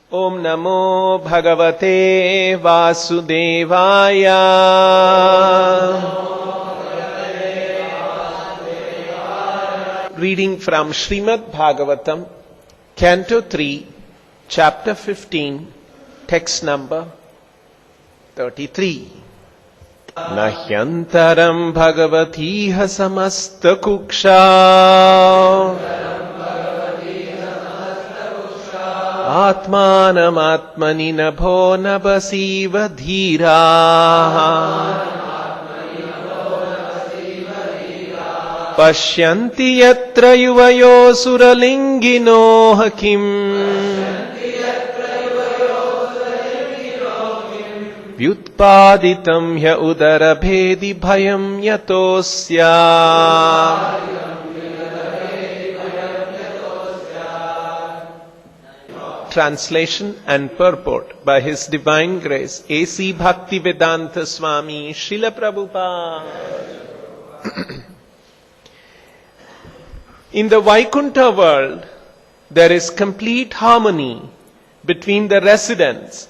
Om Namo Bhagavate Vasudevaya. Reading from Srimad Bhagavatam, Canto 3, Chapter 15, Text number 33. Nahyantaram Bhagavatiha samasta kuksha Atmanam Atmani Nabho Nabasiva Dhira Pashyanti Yatra Yuvayo Suralingino Hakim Vyutpaditam Hya Udara Bhedi Bhayam Yatosya. Translation and purport by His Divine Grace A.C. Bhaktivedanta Swami Srila Prabhupada. In the Vaikuntha world, there is complete harmony between the residents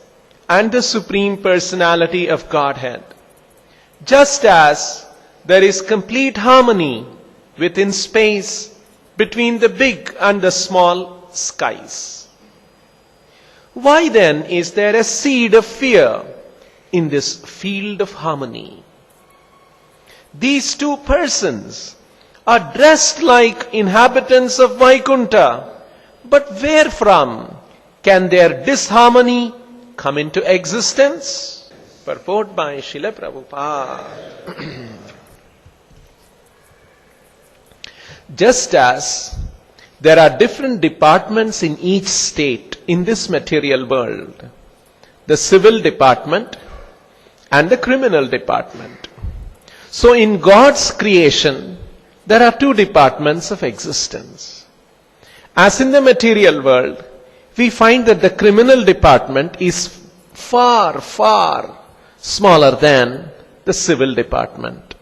and the Supreme Personality of Godhead, just as there is complete harmony within space between the big and the small skies. Why then is there a seed of fear in this field of harmony? These two persons are dressed like inhabitants of Vaikuntha, but where from can their disharmony come into existence? Purport by Srila Prabhupada. Just as there are different departments in each state in this material world, the civil department and the criminal department. So in God's creation, there are two departments of existence. As in the material world, we find that the criminal department is far, far smaller than the civil department.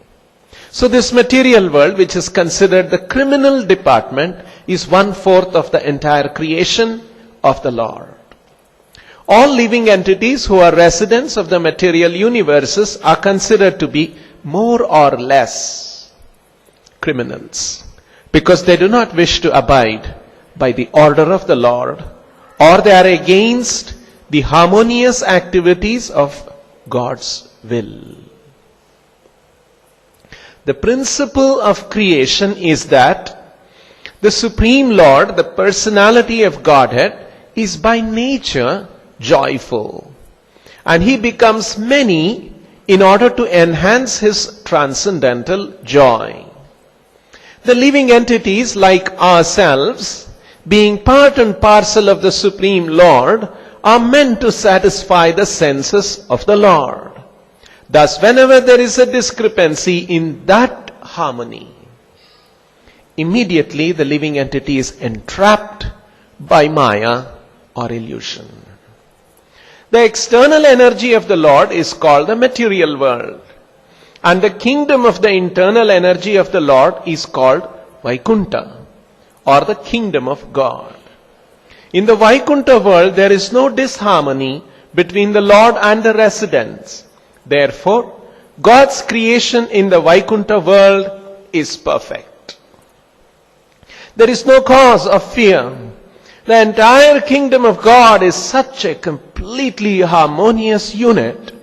So this material world, which is considered the criminal department, is 1/4 of the entire creation of the Lord. All living entities who are residents of the material universes are considered to be more or less criminals, because they do not wish to abide by the order of the Lord, or they are against the harmonious activities of God's will. The principle of creation is that the Supreme Lord, the personality of Godhead, is by nature joyful, and He becomes many in order to enhance His transcendental joy. The living entities like ourselves, being part and parcel of the Supreme Lord, are meant to satisfy the senses of the Lord. Thus, whenever there is a discrepancy in that harmony, immediately the living entity is entrapped by Maya or illusion. The external energy of the Lord is called the material world, and the kingdom of the internal energy of the Lord is called Vaikuntha, or the kingdom of God. In the Vaikuntha world, there is no disharmony between the Lord and the residents. Therefore, God's creation in the Vaikuntha world is perfect. There is no cause of fear. The entire kingdom of God is such a completely harmonious unit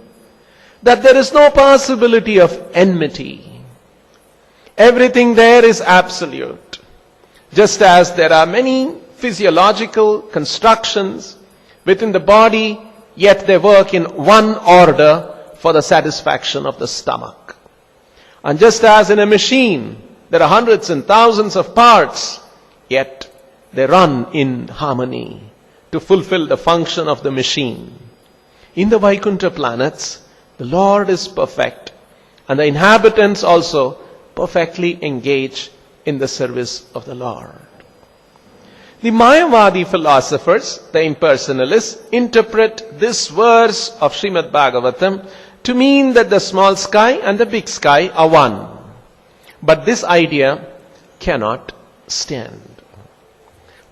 that there is no possibility of enmity. Everything there is absolute. Just as there are many physiological constructions within the body, yet they work in one order for the satisfaction of the stomach. And just as in a machine, there are hundreds and thousands of parts, yet they run in harmony to fulfill the function of the machine. In the Vaikuntha planets, the Lord is perfect, and the inhabitants also perfectly engage in the service of the Lord. The Mayavadi philosophers, the impersonalists, interpret this verse of Srimad Bhagavatam to mean that the small sky and the big sky are one. But this idea cannot stand.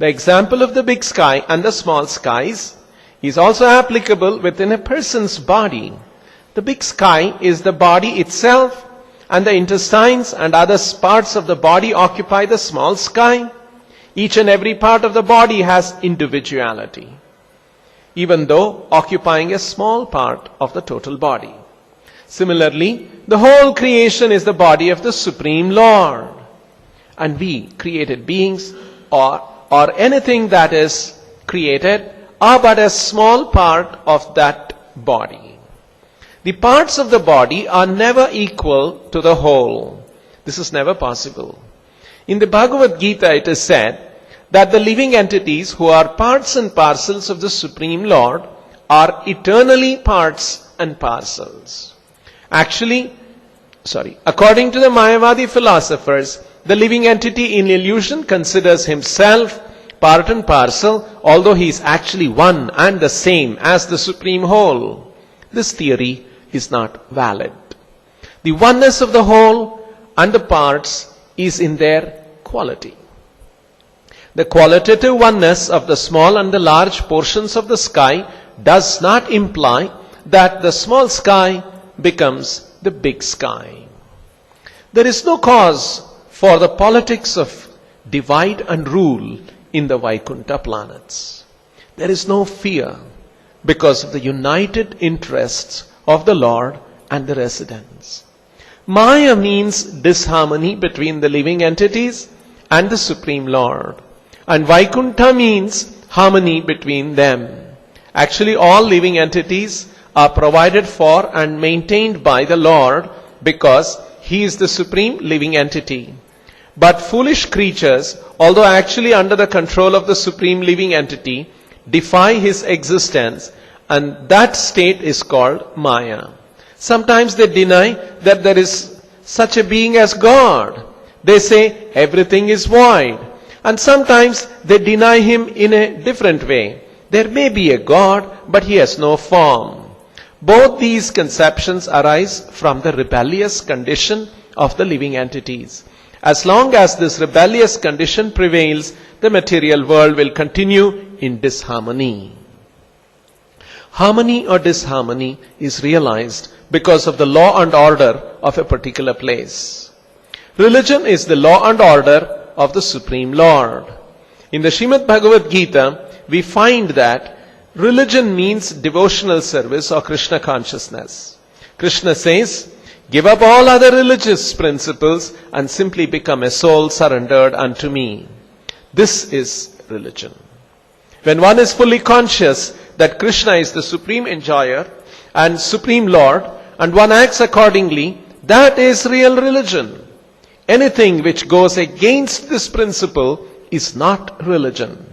The example of the big sky and the small skies is also applicable within a person's body. The big sky is the body itself, and the intestines and other parts of the body occupy the small sky. Each and every part of the body has individuality, even though occupying a small part of the total body. Similarly, the whole creation is the body of the Supreme Lord. And we, created beings, or anything that is created, are but a small part of that body. The parts of the body are never equal to the whole. This is never possible. In the Bhagavad Gita it is said that the living entities who are parts and parcels of the Supreme Lord are eternally parts and parcels. According to the Mayavadi philosophers, the living entity in illusion considers himself part and parcel, although he is actually one and the same as the Supreme Whole. This theory is not valid. The oneness of the whole and the parts is in their quality. The qualitative oneness of the small and the large portions of the sky does not imply that the small sky becomes the big sky. There is no cause for the politics of divide and rule in the Vaikuntha planets. There is no fear because of the united interests of the Lord and the residents. Maya means disharmony between the living entities and the Supreme Lord. And Vaikuntha means harmony between them. Actually, all living entities are provided for and maintained by the Lord because He is the supreme living entity. But foolish creatures, although actually under the control of the supreme living entity, defy His existence, and that state is called Maya. Sometimes they deny that there is such a being as God. They say everything is void. And sometimes they deny Him in a different way. There may be a God, but He has no form. Both these conceptions arise from the rebellious condition of the living entities. As long as this rebellious condition prevails, the material world will continue in disharmony. Harmony or disharmony is realized because of the law and order of a particular place. Religion is the law and order of the Supreme Lord. In the Srimad Bhagavad Gita, we find that religion means devotional service or Krishna consciousness. Krishna says, give up all other religious principles and simply become a soul surrendered unto me. This is religion. When one is fully conscious that Krishna is the supreme enjoyer and supreme Lord, and one acts accordingly, that is real religion. Anything which goes against this principle is not religion.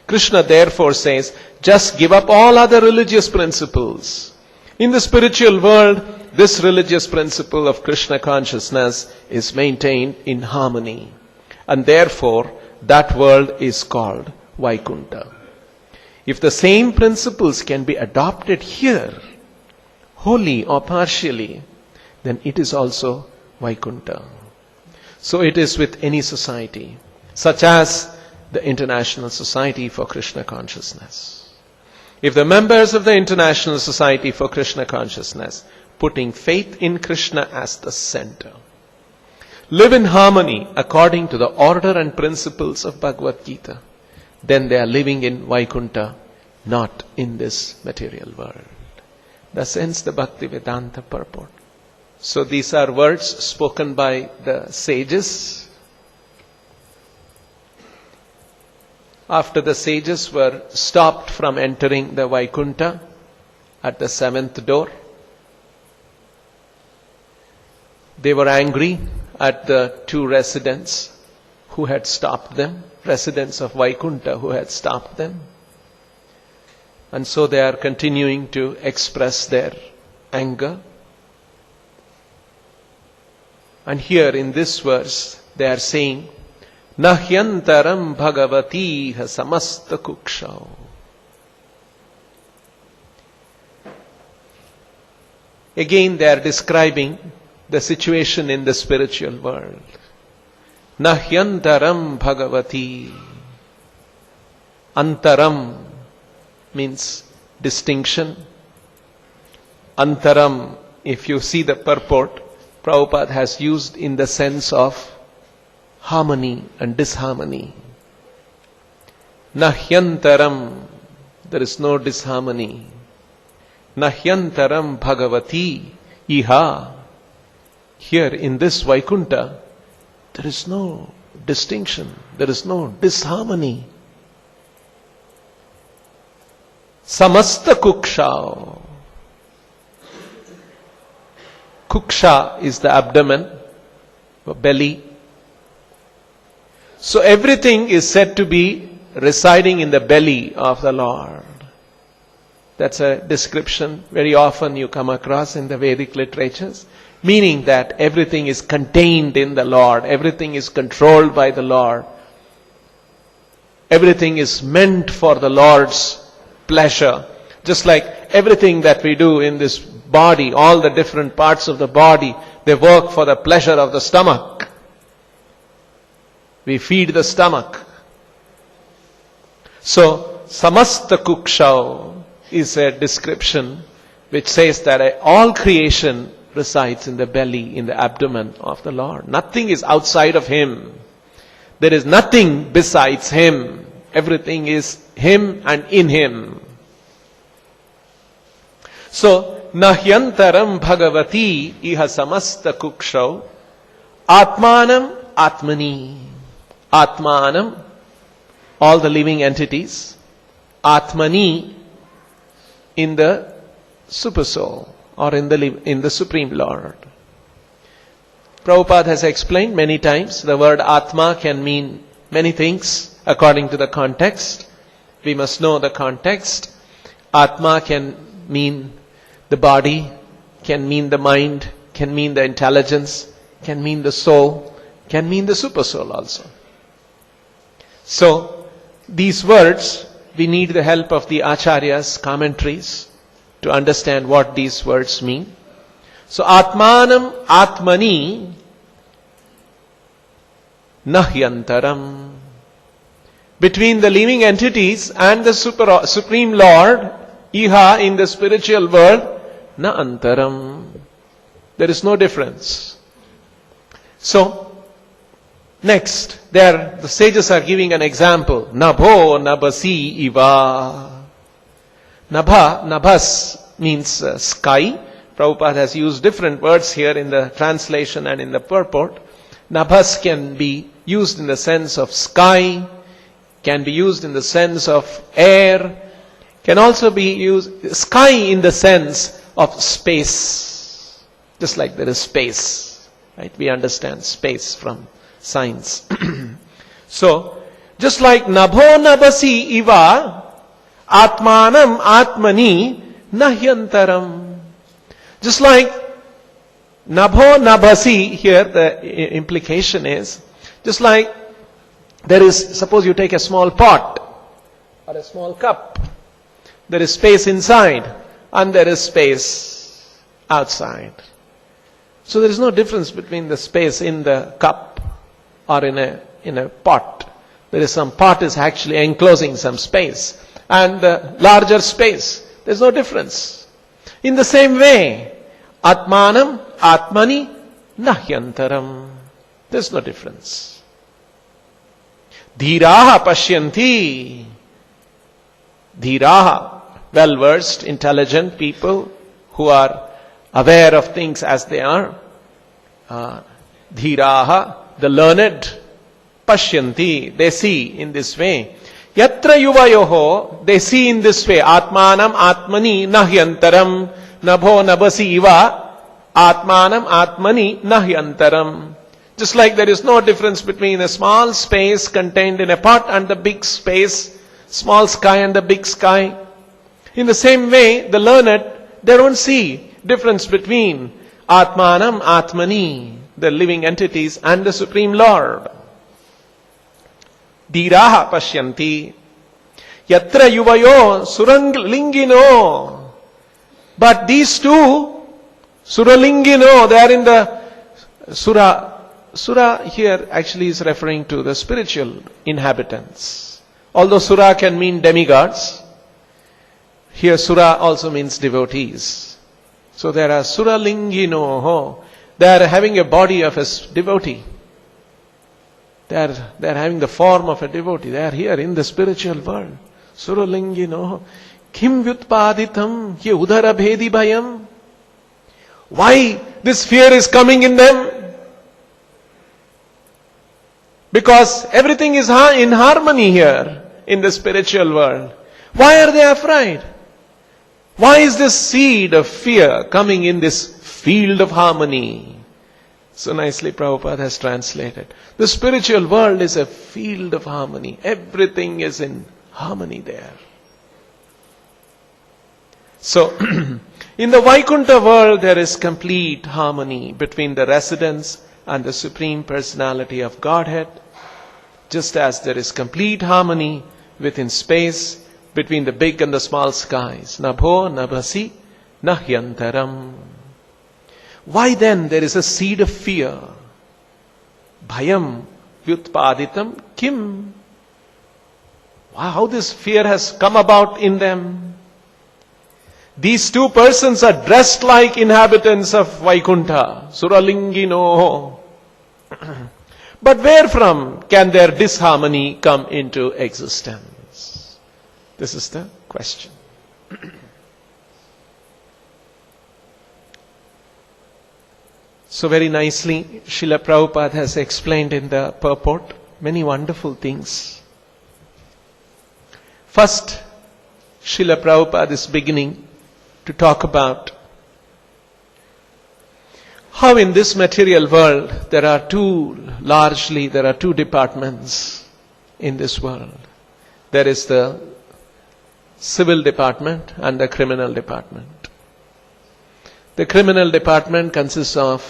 Krishna therefore says, just give up all other religious principles. In the spiritual world, this religious principle of Krishna consciousness is maintained in harmony. And therefore, that world is called Vaikuntha. If the same principles can be adopted here, wholly or partially, then it is also Vaikuntha. So it is with any society, such as the International Society for Krishna Consciousness. If the members of the International Society for Krishna Consciousness, putting faith in Krishna as the center, live in harmony according to the order and principles of Bhagavad Gita, then they are living in Vaikuntha, not in this material world. Thus ends the Bhaktivedanta purport. So these are words spoken by the sages. After the sages were stopped from entering the Vaikuntha at the seventh door, they were angry at the two residents who had stopped them, residents of Vaikuntha who had stopped them. And so they are continuing to express their anger. And here in this verse, they are saying, Nahyantaram bhagavati samasta kukshau. Again, they are describing the situation in the spiritual world. Nahyantaram bhagavati. Antaram means distinction. Antaram, if you see the purport, Prabhupada has used in the sense of harmony and disharmony. Nahyantaram, there is no disharmony. Nahyantaram Bhagavati Iha. Here in this Vaikuntha, there is no distinction, there is no disharmony. Samasta Kuksha. Kuksha is the abdomen, the belly. So everything is said to be residing in the belly of the Lord. That's a description very often you come across in the Vedic literatures, meaning that everything is contained in the Lord, everything is controlled by the Lord, everything is meant for the Lord's pleasure. Just like everything that we do in this body, all the different parts of the body, they work for the pleasure of the stomach. We feed the stomach. So, samasta kukshav is a description which says that all creation resides in the belly, in the abdomen of the Lord. Nothing is outside of Him. There is nothing besides Him. Everything is Him and in Him. So, nahyantaram bhagavati iha samasta kukshav atmanam atmani. Atmanam, all the living entities. Atmani, in the super soul or in the Supreme Lord. Prabhupada has explained many times the word Atma can mean many things according to the context. We must know the context. Atma can mean the body, can mean the mind, can mean the intelligence, can mean the soul, can mean the super soul also. So, these words, we need the help of the Acharya's commentaries to understand what these words mean. So, Atmanam Atmani Nahyantaram. Between the living entities and the Supreme Lord, Iha in the spiritual world, Na Antaram. There is no difference. So, next, there the sages are giving an example. Nabho nabasi iva. Nabhas means sky. Prabhupada has used different words here in the translation and in the purport. Nabhas can be used in the sense of sky, can be used in the sense of air, can also be used, sky in the sense of space. Just like there is space, right? We understand space from science. So, just like Nabho Nabasi Iva, Atmanam Atmani Nahyantaram. Just like Nabho Nabasi, here the implication is, just like there is, suppose you take a small pot or a small cup, there is space inside and there is space outside. So there is no difference between the space in the cup or in a pot. There is some pot is actually enclosing some space and the larger space. There is no difference. In the same way, Atmanam Atmani Nahyantaram. There is no difference. Dhiraha Pashyanti. Dhiraha, well-versed, intelligent people who are aware of things as they are. Dhiraha, the learned, Pashyanti, they see in this way. Yatra yuvayoho, they see in this way. Atmanam Atmani Nahyantaram. Nabho Nabasi Iva. Atmanam Atmani Nahyantaram. Just like there is no difference between a small space contained in a pot and the big space, small sky and the big sky. In the same way, the learned, they don't see difference between Atmanam Atmani, the living entities, and the Supreme Lord. Dhiraha Pashyanti. Yatra yuvayo suralingino. But these two, suralingino, they are in the sura. Sura here actually is referring to the spiritual inhabitants. Although Sura can mean demigods, Here Sura also means devotees. So there are Suralinginoho. They are having a body of a devotee. They are having the form of a devotee. They are here in the spiritual world. Suralinginoho. Kim vyutpaditam ye udara bhedi bhayam. Why this fear is coming in them? Because everything is in harmony here in the spiritual world. Why are they afraid? Why is this seed of fear coming in this field of harmony? So nicely Prabhupada has translated. The spiritual world is a field of harmony. Everything is in harmony there. So, in the Vaikuntha world there is complete harmony between the residents and the Supreme Personality of Godhead, just as there is complete harmony within space between the big and the small skies. Nabho, nabhasi, nahyantaram. Why then there is a seed of fear? Bhayam vyutpaditam kim. How this fear has come about in them? These two persons are dressed like inhabitants of Vaikuntha, Suralingino. But where from can their disharmony come into existence? This is the question. So very nicely, Srila Prabhupada has explained in the purport many wonderful things. First, Srila Prabhupada is beginning to talk about how in this material world there are two departments in this world. There is the civil department and the criminal department. The criminal department consists of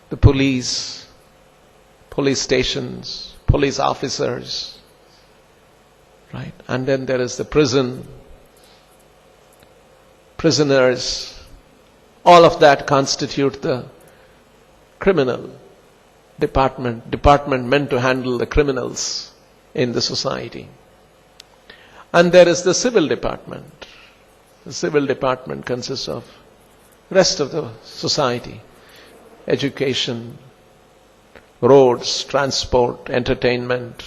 the police stations, police officers, right? And then there is the prisoners. All of that constitute the criminal department meant to handle the criminals in the society. And there is the civil department. The civil department consists of rest of the society, education, roads, transport, entertainment,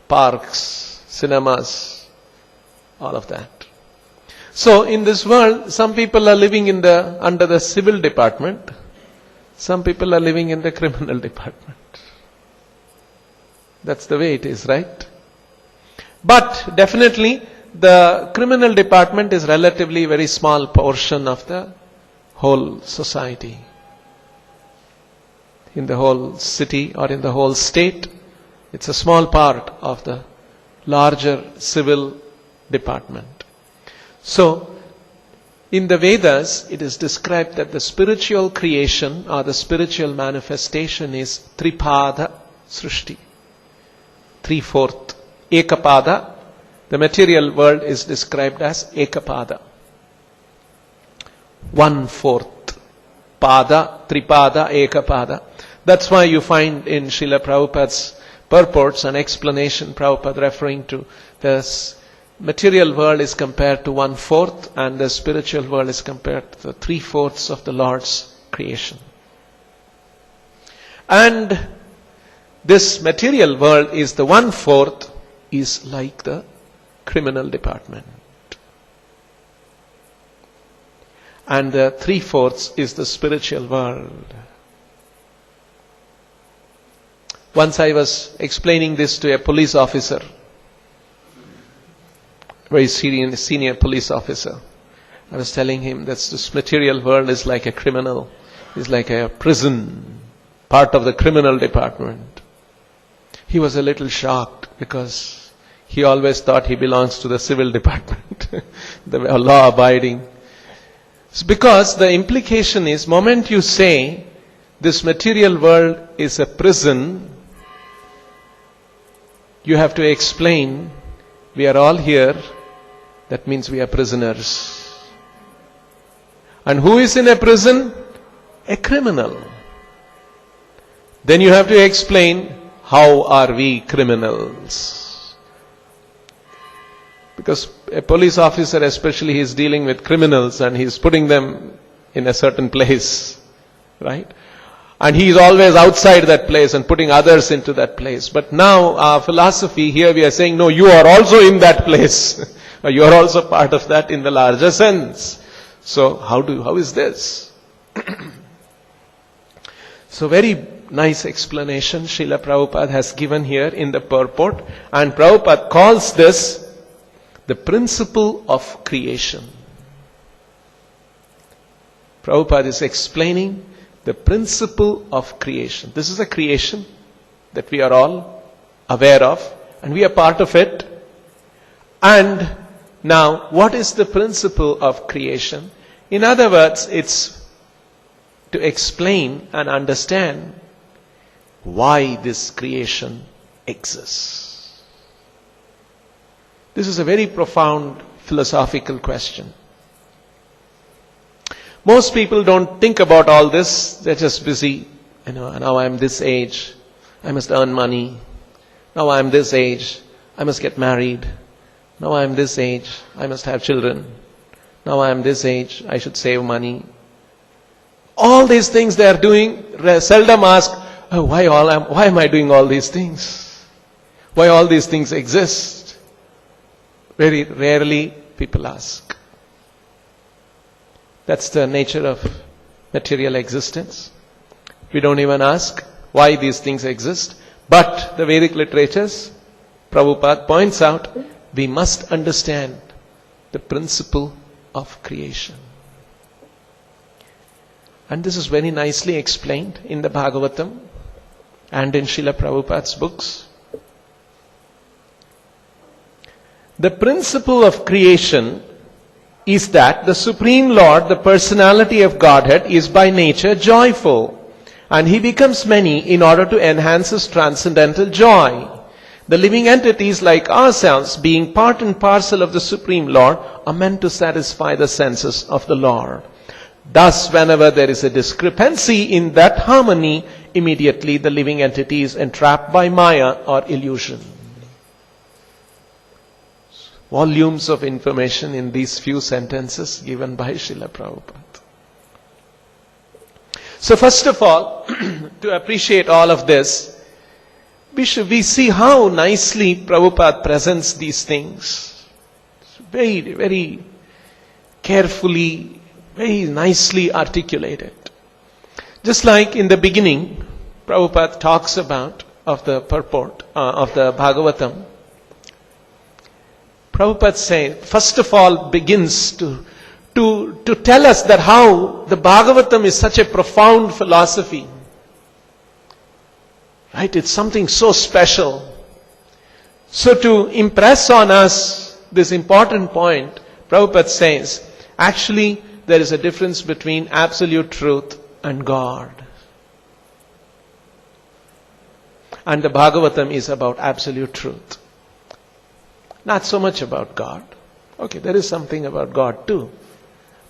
parks, cinemas, all of that. So in this world, some people are living under the civil department, some people are living in the criminal department. That's the way it is, right? But definitely the criminal department is relatively very small portion of the whole society. In the whole city or in the whole state, it's a small part of the larger civil department. So, in the Vedas, it is described that the spiritual creation or the spiritual manifestation is Tripada Srishti. 3/4. Ekapada. The material world is described as Ekapada. 1/4. Pada, Tripada, Ekapada. That's why you find in Srila Prabhupada's purports an explanation, Prabhupada referring to this material world is compared to 1/4 and the spiritual world is compared to the 3/4 of the Lord's creation. And this material world is the 1/4 is like the criminal department. And the 3/4 is the spiritual world. Once I was explaining this to a police officer, very senior police officer. I was telling him that this material world is like a criminal, is like a prison, part of the criminal department. He was a little shocked because he always thought he belongs to the civil department, the law abiding. It's because the implication is, moment you say this material world is a prison, you have to explain, we are all here, that means we are prisoners. And who is in a prison? A criminal. Then you have to explain, how are we criminals? Because a police officer especially is dealing with criminals and he's putting them in a certain place, right? And he is always outside that place and putting others into that place. But now our philosophy here, we are saying, no, you are also in that place. You are also part of that in the larger sense. So how is this? So very nice explanation Srila Prabhupada has given here in the purport. And Prabhupada calls this the principle of creation. Prabhupada is explaining the principle of creation. This is a creation that we are all aware of and we are part of it. And now, what is the principle of creation? In other words, it's to explain and understand why this creation exists. This is a very profound philosophical question. Most people don't think about all this. They're just busy. Now I'm this age. I must earn money. Now I'm this age. I must get married. Now I'm this age. I must have children. Now I'm this age. I should save money. All these things they are doing, seldom ask, oh, why am I doing all these things? Why all these things exist? Very rarely people ask. That's the nature of material existence. We don't even ask why these things exist. But the Vedic literatures, Prabhupada points out, we must understand the principle of creation. And this is very nicely explained in the Bhagavatam and in Srila Prabhupada's books. The principle of creation is that the Supreme Lord, the personality of Godhead, is by nature joyful, and He becomes many in order to enhance His transcendental joy. The living entities like ourselves, being part and parcel of the Supreme Lord, are meant to satisfy the senses of the Lord. Thus, whenever there is a discrepancy in that harmony, immediately the living entity is entrapped by Maya or illusion. Volumes of information in these few sentences given by Srila Prabhupada. So first of all, to appreciate all of this, we see how nicely Prabhupada presents these things. Very, very carefully, very nicely articulated. Just like in the beginning, Prabhupada talks about of the purport of the Bhagavatam. Prabhupada says, first of all, begins to tell us that how the Bhagavatam is such a profound philosophy. Right? It's something so special. So to impress on us this important point, Prabhupada says, actually there is a difference between absolute truth and God. And the Bhagavatam is about absolute truth. Not so much about God. Okay, there is something about God too.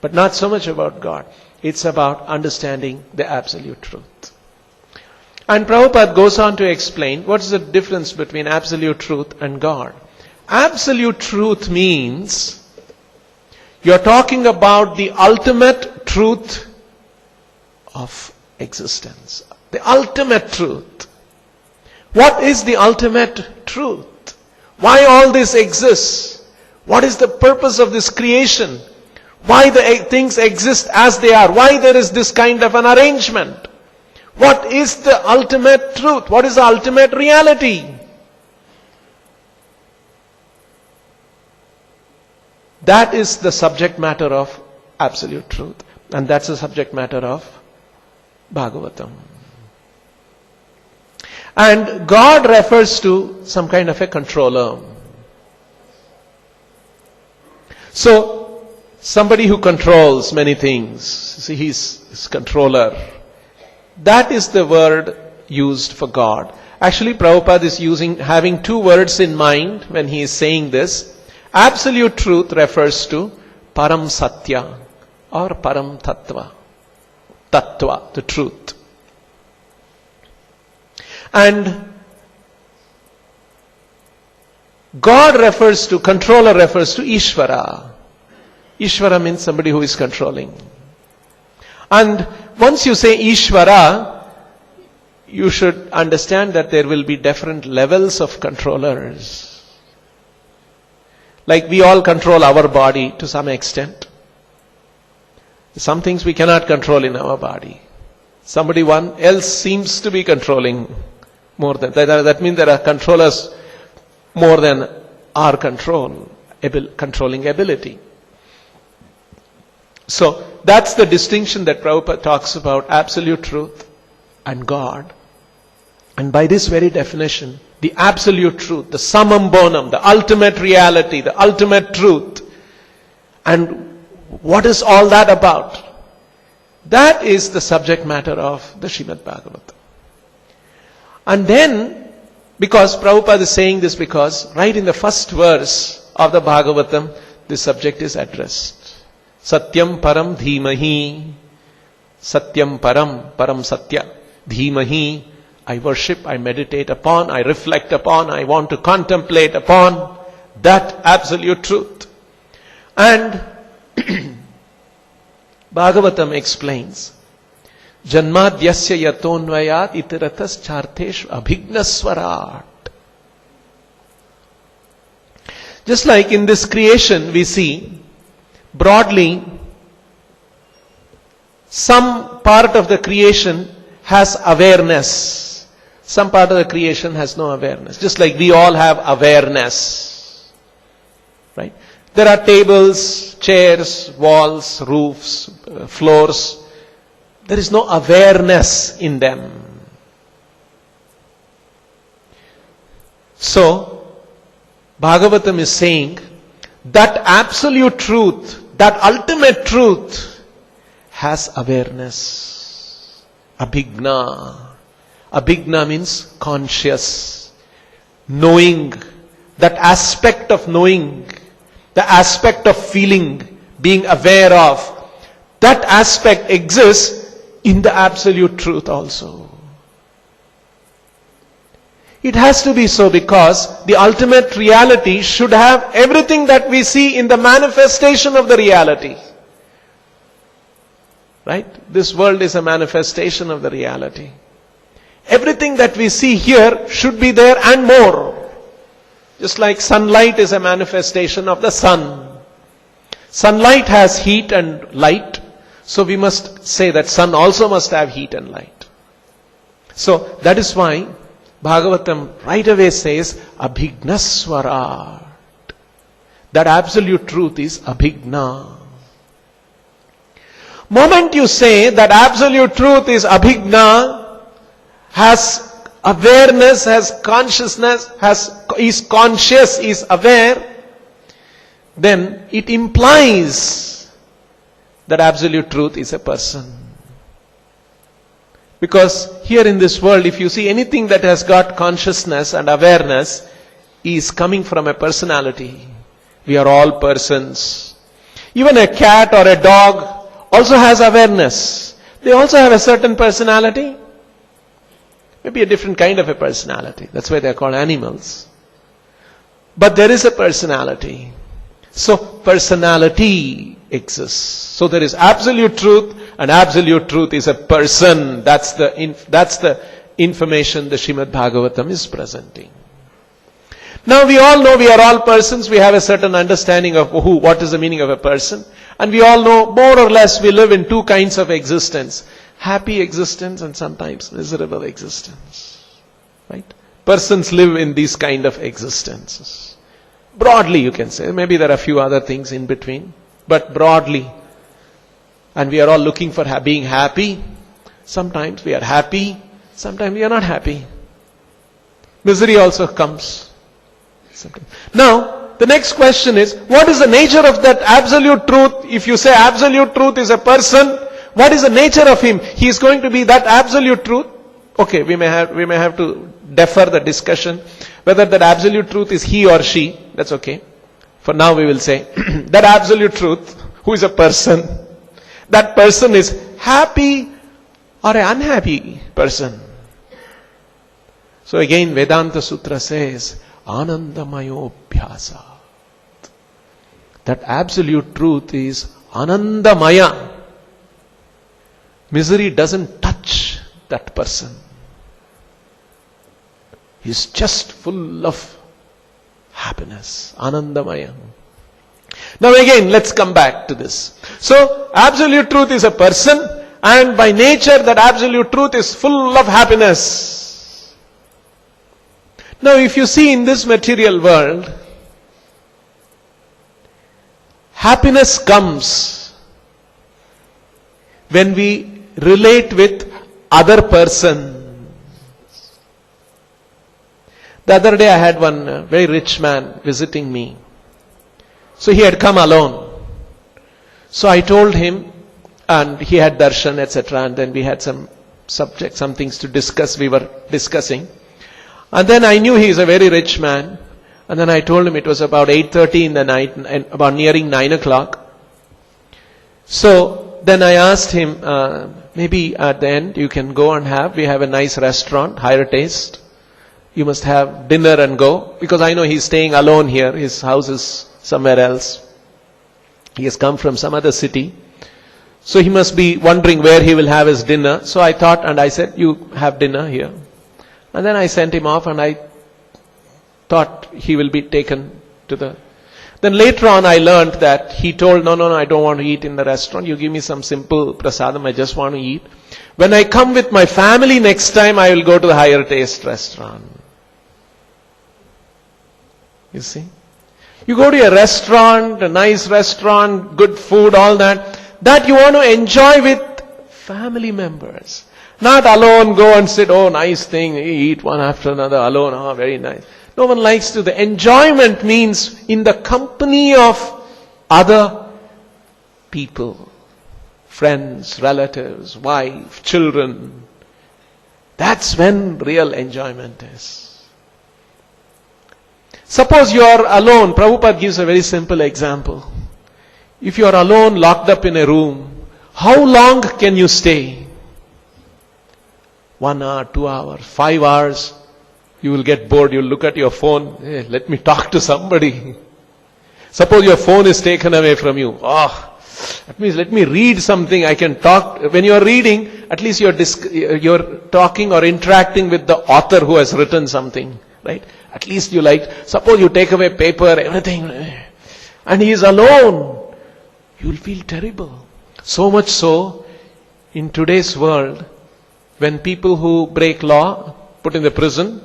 But not so much about God. It's about understanding the absolute truth. And Prabhupada goes on to explain what is the difference between absolute truth and God. Absolute truth means you're talking about the ultimate truth of existence. The ultimate truth. What is the ultimate truth? Why all this exists? What is the purpose of this creation? Why the things exist as they are? Why there is this kind of an arrangement? What is the ultimate truth? What is the ultimate reality? That is the subject matter of absolute truth. And that's the subject matter of Bhagavatam. And God refers to some kind of a controller. So, somebody who controls many things. See, he's controller. That is the word used for God. Actually, Prabhupada is having two words in mind when he is saying this. Absolute truth refers to Param Satya or Param Tattva. Tattva, the truth. And Controller refers to Ishvara. Ishvara means somebody who is controlling. And once you say Ishvara, you should understand that there will be different levels of controllers. Like we all control our body to some extent. Some things we cannot control in our body. Somebody else seems to be controlling more than that. Means there are controllers more than our controlling ability. So that's the distinction that Prabhupada talks about, absolute truth and God. And by this very definition, the absolute truth, the summum bonum, the ultimate reality, the ultimate truth, and what is all that about? That is the subject matter of the Srimad Bhagavatam. And then, because Prabhupada is saying this because right in the first verse of the Bhagavatam, this subject is addressed. Satyam param dhimahi. Satyam param satya. Dhimahi. I worship, I meditate upon, I reflect upon, I want to contemplate upon that absolute truth. And Bhagavatam explains, Janmadhyasya yatonvayat itiratas chartesh abhignaswarat. Just like in this creation we see, broadly, some part of the creation has awareness. Some part of the creation has no awareness. Just like we all have awareness. Right? There are tables, chairs, walls, roofs, floors. There is no awareness in them. So, Bhagavatam is saying that absolute truth, that ultimate truth has awareness. Abhigna. Abhigna means conscious, knowing, that aspect of knowing, the aspect of feeling, being aware of, that aspect exists in the absolute truth also. It has to be so because the ultimate reality should have everything that we see in the manifestation of the reality. Right? This world is a manifestation of the reality. Everything that we see here should be there and more. Just like sunlight is a manifestation of the sun. Sunlight has heat and light. So we must say that sun also must have heat and light. So that is why Bhagavatam right away says Abhignaswarat. That absolute truth is Abhigna. Moment you say that absolute truth is Abhigna, has awareness, has consciousness, is conscious, is aware, then it implies that absolute truth is a person. Because here in this world, if you see anything that has got consciousness and awareness, is coming from a personality. We are all persons. Even a cat or a dog also has awareness. They also have a certain personality. Maybe a different kind of a personality. That's why they are called animals. But there is a personality. So personality exists. So there is absolute truth, and absolute truth is a person. That's the information the Srimad Bhagavatam is presenting. Now we all know we are all persons. We have a certain understanding of what is the meaning of a person. And we all know more or less we live in two kinds of existence. Happy existence and sometimes miserable existence. Right? Persons live in these kind of existences. Broadly you can say. Maybe there are a few other things in between. But broadly. And we are all looking for being happy. Sometimes we are happy. Sometimes we are not happy. Misery also comes. Now, the next question is, what is the nature of that absolute truth? If you say absolute truth is a person, what is the nature of him? He is going to be that absolute truth. Okay, we may have to defer the discussion whether that absolute truth is he or she. That's okay. For now we will say that absolute truth, who is a person, that person is happy or an unhappy person. So again Vedanta Sutra says, Anandamayo Bhyasa. That absolute truth is Anandamaya. Misery doesn't touch that person. He's just full of happiness. Anandamaya. Now again, let's come back to this. So, absolute truth is a person, and by nature that absolute truth is full of happiness. Now if you see in this material world, happiness comes when we relate with other person. The other day I had one very rich man visiting me. So he had come alone. So I told him, and he had darshan, etc. And then we had some subjects, some things to discuss, we were discussing. And then I knew he is a very rich man. And then I told him it was about 8:30 in the night, and about nearing 9 o'clock. So then I asked him, maybe at the end you can go and we have a nice restaurant, higher taste. You must have dinner and go. Because I know he's staying alone here. His house is somewhere else. He has come from some other city. So he must be wondering where he will have his dinner. So I thought, and I said, you have dinner here. And then I sent him off, and I thought he will be taken to the... Then later on I learned that he told, no, I don't want to eat in the restaurant. You give me some simple prasadam, I just want to eat. When I come with my family next time, I will go to the higher taste restaurant. You see? You go to a restaurant, a nice restaurant, good food, all that you want to enjoy with family members. Not alone go and sit, oh nice thing, eat one after another alone, oh very nice. No one likes to. The enjoyment means in the company of other people, friends, relatives, wife, children. That's when real enjoyment is. Suppose you are alone. Prabhupada gives a very simple example. If you are alone, locked up in a room, how long can you stay? 1 hour, 2 hours, 5 hours. You will get bored. You will look at your phone. Hey, let me talk to somebody. Suppose your phone is taken away from you. That means let me read something. I can talk. When you are reading, at least you're talking or interacting with the author who has written something. Right? At least you like. Suppose you take away paper, everything, and he is alone. You will feel terrible. So much so, in today's world, when people who break law, put in the prison,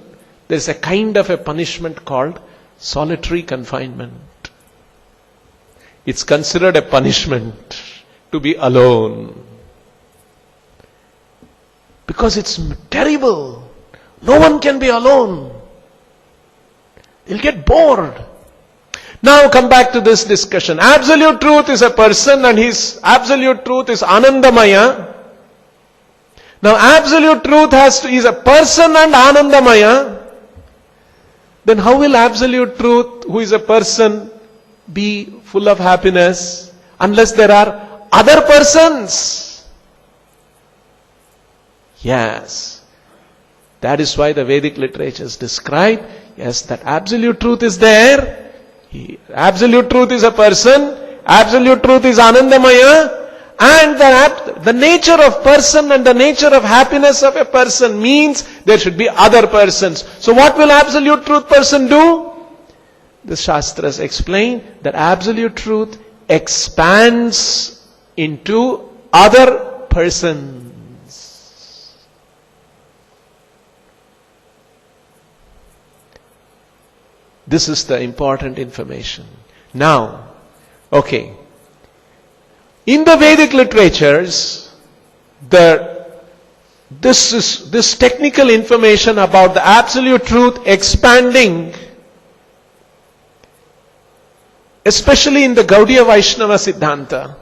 there is a kind of a punishment called solitary confinement. It's considered a punishment to be alone. Because it's terrible. No one can be alone. They'll get bored. Now come back to this discussion. Absolute truth is a person, and his absolute truth is Anandamaya. Now absolute truth is a person and Anandamaya. Then how will absolute truth, who is a person, be full of happiness unless there are other persons? Yes. That is why the Vedic literatures describe, yes, that absolute truth is there. Absolute truth is a person. Absolute truth is Anandamaya. And the nature of person and the nature of happiness of a person means there should be other persons. So what will absolute truth person do? The Shastras explain that absolute truth expands into other persons. This is the important information. Now, okay. In the Vedic literatures, this technical information about the absolute truth expanding, especially in the Gaudiya Vaishnava Siddhanta,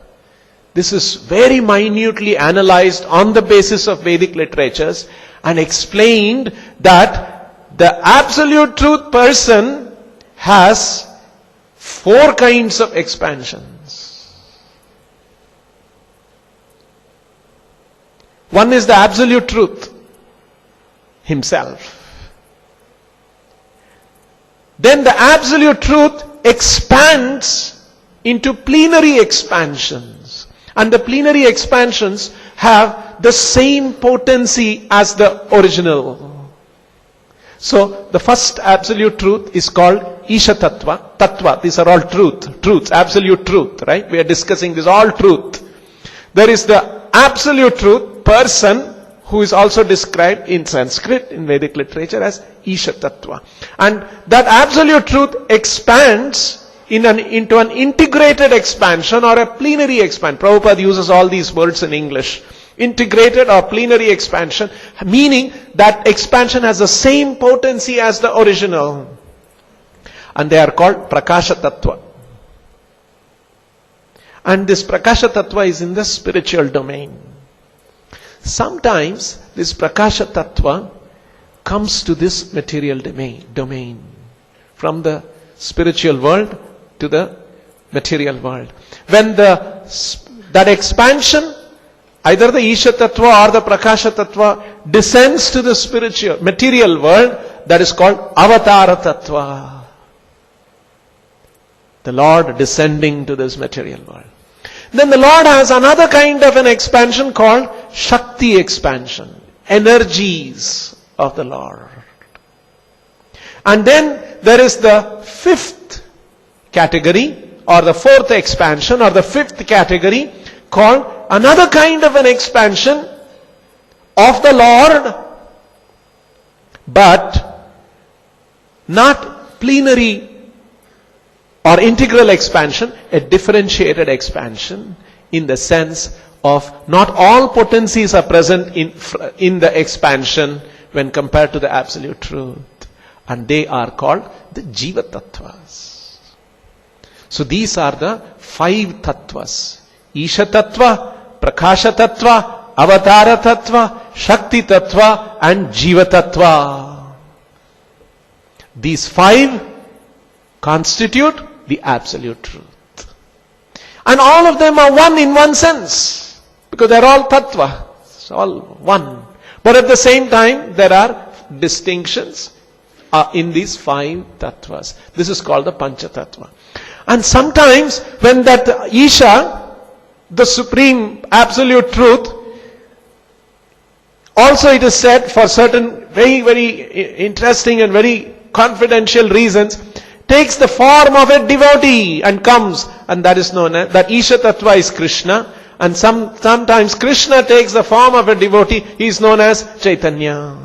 this is very minutely analyzed on the basis of Vedic literatures and explained that the absolute truth person has 4 kinds of expansions. One is the absolute truth himself. then the absolute truth expands into plenary expansions. And the plenary expansions have the same potency as the original. So the first absolute truth is called Isha Tattva. Tattva, these are all truths, absolute truth, right? We are discussing this, all truth. There is the absolute truth, person, who is also described in Sanskrit, in Vedic literature as Isha Tattva. And that absolute truth expands into an integrated expansion or a plenary expansion. Prabhupada uses all these words in English. Integrated or plenary expansion, meaning that expansion has the same potency as the original. And they are called Prakasha Tattva. And this Prakasha Tattva is in the spiritual domain. Sometimes this Prakasha Tattva comes to this material domain. From the spiritual world to the material world. When that expansion, either the Isha Tattva or the Prakasha Tattva, descends to the spiritual, material world, that is called Avatara Tattva. The Lord descending to this material world. Then the Lord has another kind of an expansion called Shakti expansion. Energies of the Lord. And then there is the fifth category, or the fourth expansion, or the fifth category, called another kind of an expansion of the Lord, but not plenary or integral expansion, a differentiated expansion in the sense of not all potencies are present in the expansion when compared to the absolute truth. And they are called the Jiva Tattvas. So these are the 5 Tattvas. Isha Tattva, Prakasha Tattva, Avatara Tattva, Shakti Tattva and Jiva Tattva. These 5 constitute the absolute truth. And all of them are one in one sense, because they are all Tattva. It's all one. But at the same time, there are distinctions in these 5 Tattvas. This is called the Pancha Tattva. And sometimes when that Isha, the supreme absolute truth, also it is said for certain very, very interesting and very confidential reasons, takes the form of a devotee and comes, and that is known as, that Isha Tattva is Krishna, and sometimes Krishna takes the form of a devotee, he is known as Chaitanya.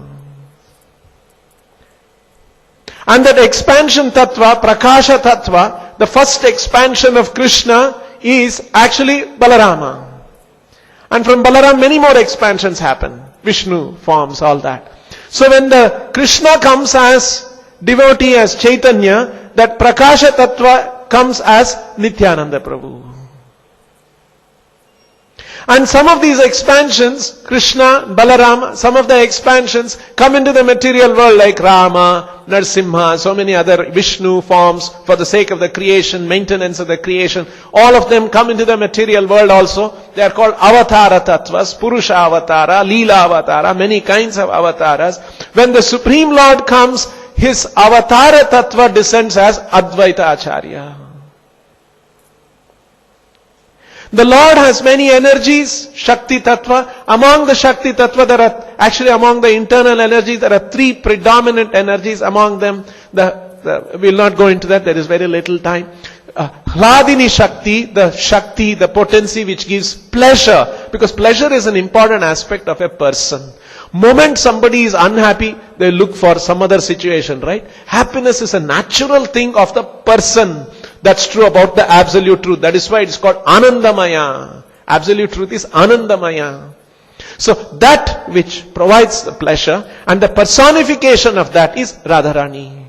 And that expansion Tattva, Prakasha Tattva, the first expansion of Krishna is actually Balarama. And from Balaram many more expansions happen. Vishnu forms, all that. So when the Krishna comes as devotee, as Chaitanya, that Prakasha Tattva comes as Nityananda Prabhu. And some of these expansions, Krishna, Balarama, some of the expansions come into the material world like Rama, Narsimha, so many other Vishnu forms for the sake of the creation, maintenance of the creation. All of them come into the material world also. They are called Avatara Tattvas, Purusha Avatara, Leela Avatara, many kinds of avatars. When the Supreme Lord comes, his Avatara Tattva descends as Advaita Acharya. The Lord has many energies, Shakti Tattva. Among the Shakti Tattva, there are, actually among the internal energies, there are 3 predominant energies. Among them, we will not go into that, there is very little time. Hladini Shakti, the potency which gives pleasure, because pleasure is an important aspect of a person. Moment somebody is unhappy, they look for some other situation, right? Happiness is a natural thing of the person. That's true about the absolute truth. That is why it's called Anandamaya. Absolute truth is Anandamaya. So that which provides the pleasure, and the personification of that is Radharani.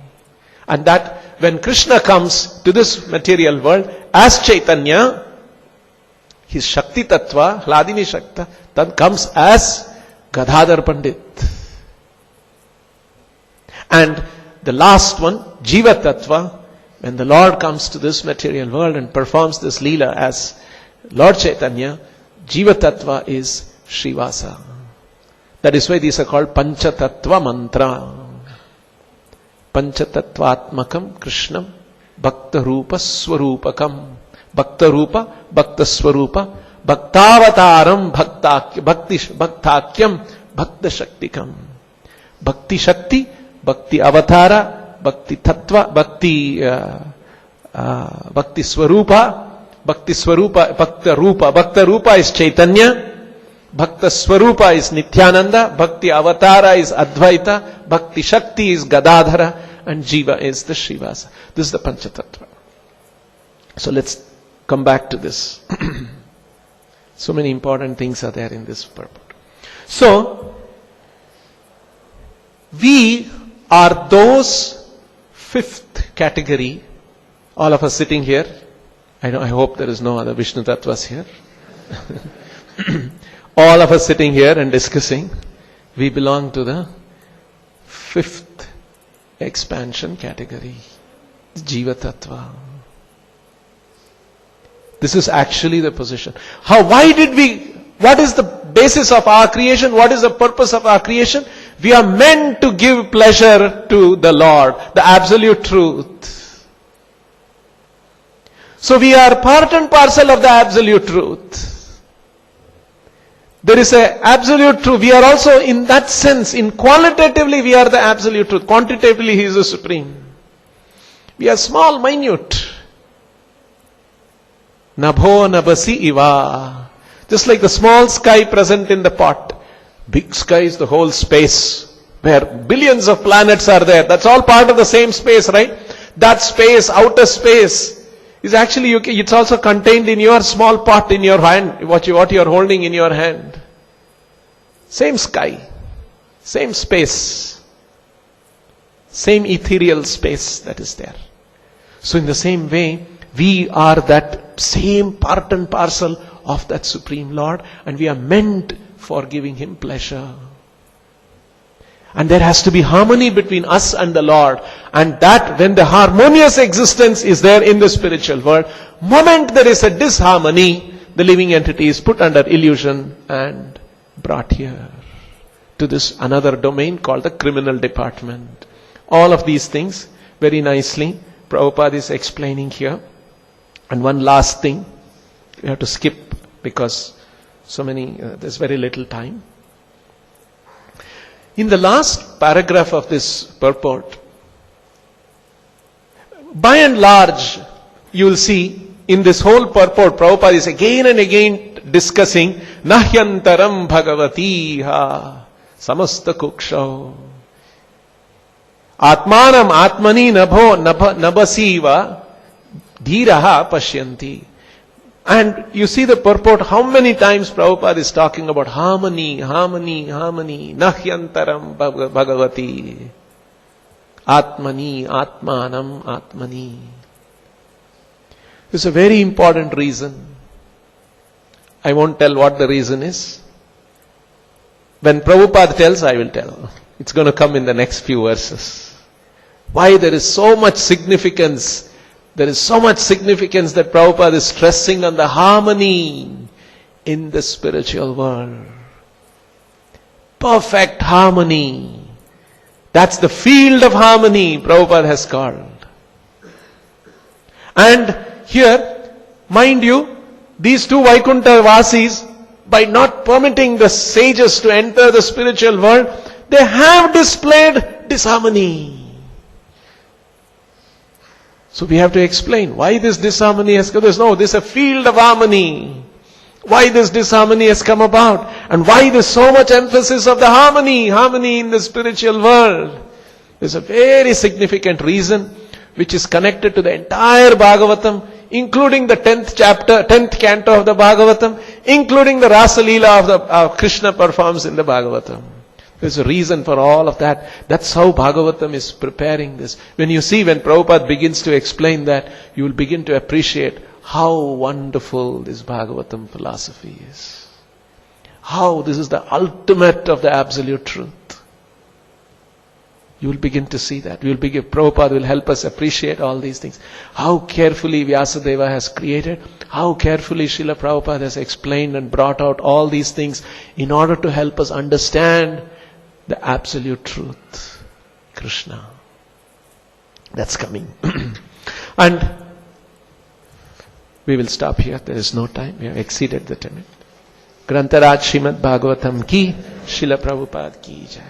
And that when Krishna comes to this material world as Chaitanya, his Shakti Tattva, Hladini Shakta, that comes as Gadadhar Pandit. And the last one, Jiva Tattva, when the Lord comes to this material world and performs this Leela as Lord Chaitanya, Jiva Tattva is Srivasa. That is why these are called Pancha Tattva Mantra. Panchatattvatmakam Krishnam Bhakta Rupa Swarupakam. Bhakta Rupa, Bhakta Swarupa, Bhaktavataram Bhaktakyam Bhakta Shaktikam. Bhakti Shakti, Bhakti Avatara, Bhakti Tattva, Bhakti Swarupa, Bhakti Swarupa, Bhakta Rupa. Bhakta Rupa is Chaitanya, Bhakta Swarupa is Nityananda, Bhakti Avatara is Advaita, Bhakti Shakti is Gadadhara, and Jiva is the Srivasa. This is the Panchatattva. So let's come back to this. So many important things are there in this purport. So, we are those fifth category, all of us sitting here. I hope there is no other Vishnu Tattvas here. All of us sitting here and discussing, we belong to the fifth expansion category, Jiva Tattva. This is actually the position. What is the basis of our creation? What is the purpose of our creation? We are meant to give pleasure to the Lord, the absolute truth. So we are part and parcel of the absolute truth. There is an absolute truth. We are also in that sense, qualitatively we are the absolute truth. Quantitatively He is the supreme. We are small, minute. Nabho nabasi iva. Just like the small sky present in the pot. Big sky is the whole space where billions of planets are there. That's all part of the same space, right? That space, outer space, is actually, it's also contained in your small pot in your hand, what you are holding in your hand. Same sky, same space, same ethereal space that is there. So in the same way, we are that same part and parcel of that Supreme Lord, and we are meant for giving Him pleasure. And there has to be harmony between us and the Lord. And that, when the harmonious existence is there in the spiritual world, moment there is a disharmony, the living entity is put under illusion and brought here to this another domain called the criminal department. All of these things very nicely Prabhupada is explaining here. And one last thing, we have to skip because there's very little time. In the last paragraph of this purport, by and large, you will see in this whole purport, Prabhupada is again and again discussing Nahyantaram Bhagavati ha samasta kukshav Atmanam Atmani nabasiva dhiraha pashyanti. And you see the purport, how many times Prabhupada is talking about harmony, harmony, harmony. Nahyantaram Bhagavati. Atmani, Atmanam, Atmani. This is a very important reason. I won't tell what the reason is. When Prabhupada tells, I will tell. It's going to come in the next few verses. Why there is so much significance. There is so much significance that Prabhupada is stressing on the harmony in the spiritual world. Perfect harmony. That's the field of harmony Prabhupada has called. And here, mind you, these two Vaikuntha Vasis, by not permitting the sages to enter the spiritual world, they have displayed disharmony. So we have to explain why this disharmony has come. This is a field of harmony. Why this disharmony has come about. And why there's so much emphasis of the harmony in the spiritual world. There's a very significant reason which is connected to the entire Bhagavatam, including the 10th canto of the Bhagavatam, including the Rasa Leela of Krishna performs in the Bhagavatam. There's a reason for all of that. That's how Bhagavatam is preparing this. When Prabhupada begins to explain that, you will begin to appreciate how wonderful this Bhagavatam philosophy is. How this is the ultimate of the absolute truth. You will begin to see that. Prabhupada will help us appreciate all these things. How carefully Vyasadeva has created, how carefully Srila Prabhupada has explained and brought out all these things in order to help us understand the absolute truth, Krishna. That's coming. And we will stop here. There is no time. We have exceeded the time. Grantaraj Srimad Bhagavatam ki, Srila Prabhupada ki jai.